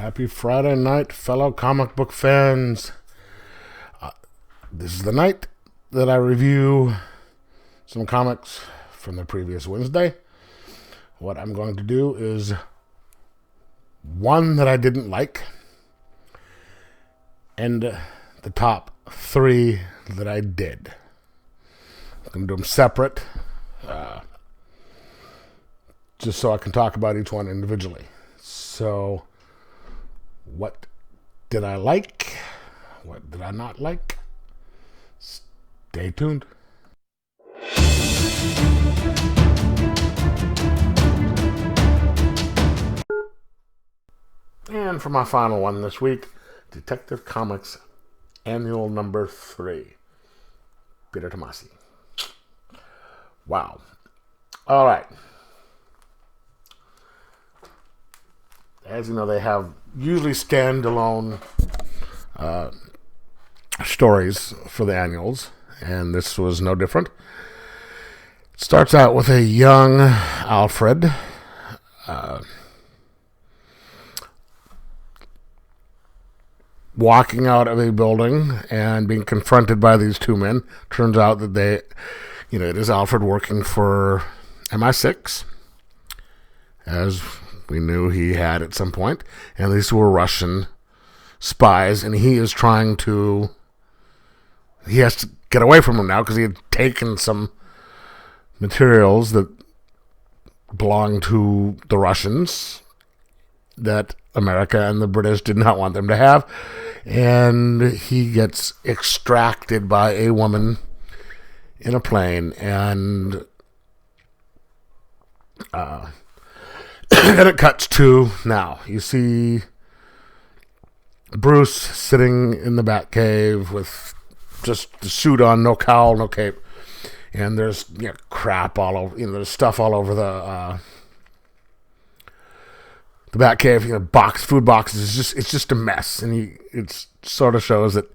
Happy Friday night, fellow comic book fans. This is the night that I review some comics from the previous Wednesday. What I'm going to do is one that I didn't like and the top three that I did. I'm going to do them separate just so I can talk about each one individually. So, what did I like? What did I not like? Stay tuned. And for my final one this week, Detective Comics Annual Number 3. Peter Tomasi. Wow. All right. As you know, they have usually standalone stories for the annuals, and this was no different. It starts out with a young Alfred walking out of a building and being confronted by these two men. Turns out that it is Alfred working for MI6, as we knew he had at some point, and these were Russian spies, and he has to get away from them now because he had taken some materials that belonged to the Russians that America and the British did not want them to have, and he gets extracted by a woman in a plane, and then it cuts to now. You see Bruce sitting in the Batcave with just the suit on, no cowl, no cape, and there's crap all over. There's stuff all over the Batcave. Food boxes. It's just a mess, and it sort of shows that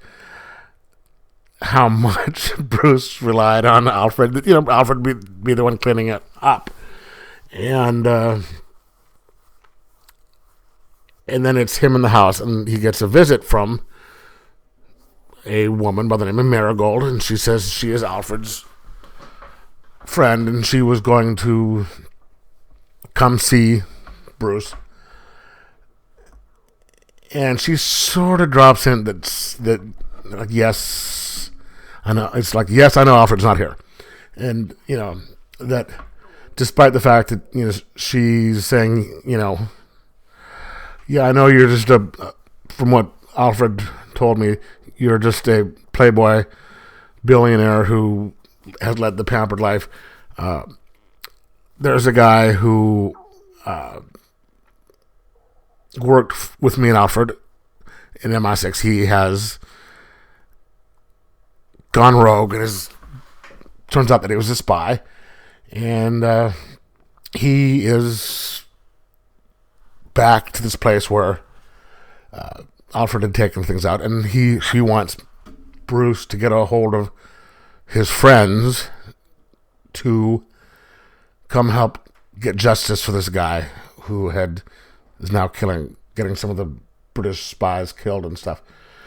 how much Bruce relied on Alfred. That Alfred be the one cleaning it up, and then it's him in the house, and he gets a visit from a woman by the name of Marigold, and she says she is Alfred's friend, and she was going to come see Bruce. And she sort of drops in that yes, I know. It's like, yes, I know Alfred's not here, and that despite the fact that she's saying yeah, I know you're just from what Alfred told me, you're just a playboy billionaire who has led the pampered life. There's a guy who worked with me and Alfred in MI6. He has gone rogue, and turns out that he was a spy, and he is back to this place where Alfred had taken things out, and she wants Bruce to get a hold of his friends to come help get justice for this guy who is now getting some of the British spies killed and stuff.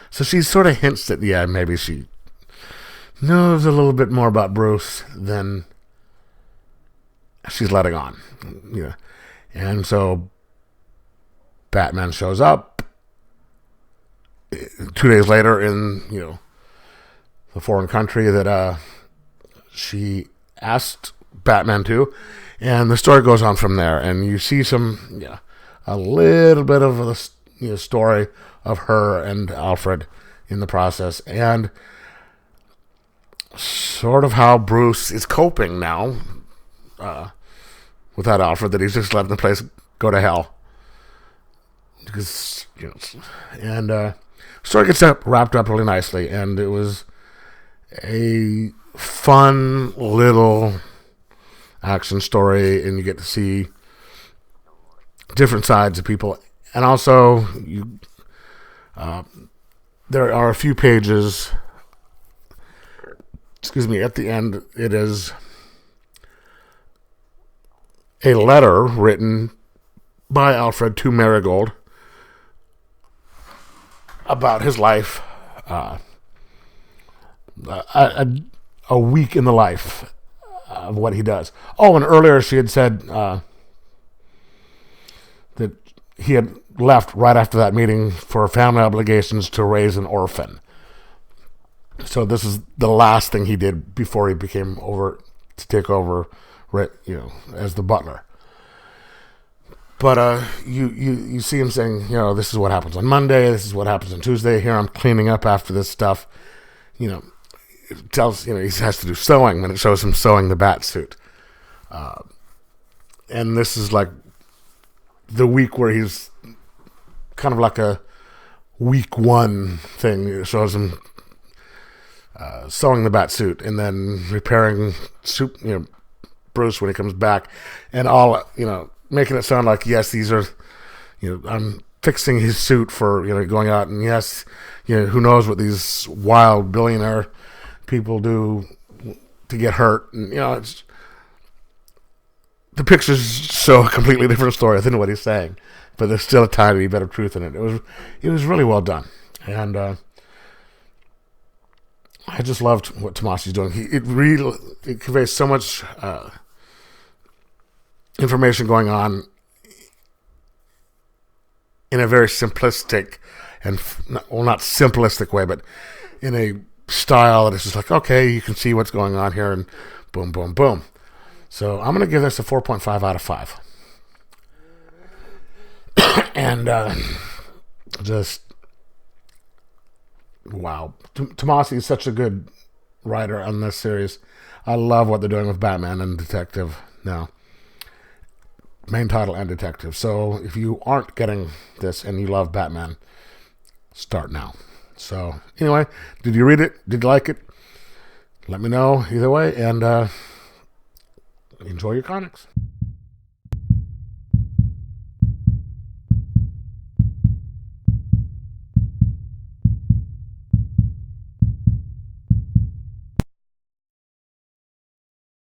So she sort of hints that maybe she knows a little bit more about Bruce than she's letting on. And so Batman shows up 2 days later in the foreign country that she asked Batman to, and the story goes on from there. And you see a little bit of the story of her and Alfred in the process, and sort of how Bruce is coping now without Alfred, that he's just letting the place go to hell. Because and story gets wrapped up really nicely, and it was a fun little action story, and you get to see different sides of people, and also there are a few pages. At the end, it is a letter written by Alfred to Marigold, about his life, a, a week in the life of what he does. Oh, and earlier she had said that he had left right after that meeting for family obligations to raise an orphan. So this is the last thing he did before he became over to take over, as the butler. But you see him saying, this is what happens on Monday, this is what happens on Tuesday. Here I'm cleaning up after this stuff. It tells, he has to do sewing, and it shows him sewing the bat suit. And this is like the week where he's kind of like a week one thing. It shows him sewing the bat suit and then repairing Bruce when he comes back, and all, making it sound like, yes, these are, I'm fixing his suit for, going out, and yes, who knows what these wild billionaire people do to get hurt, and, it's, the pictures show a completely different story than what he's saying, but there's still a tiny bit of truth in it. It was really well done, and I just loved what Tomasi's doing. It conveys so much information going on in a very simplistic and, not simplistic way, but in a style that is just like, okay, you can see what's going on here, and boom, boom, boom. So I'm going to give this a 4.5 out of 5. And just, wow. Tomasi is such a good writer on this series. I love what they're doing with Batman and Detective now. Main title and Detective. So if you aren't getting this and you love Batman, start now. So anyway, did you read it? Did you like it? Let me know either way, and enjoy your comics.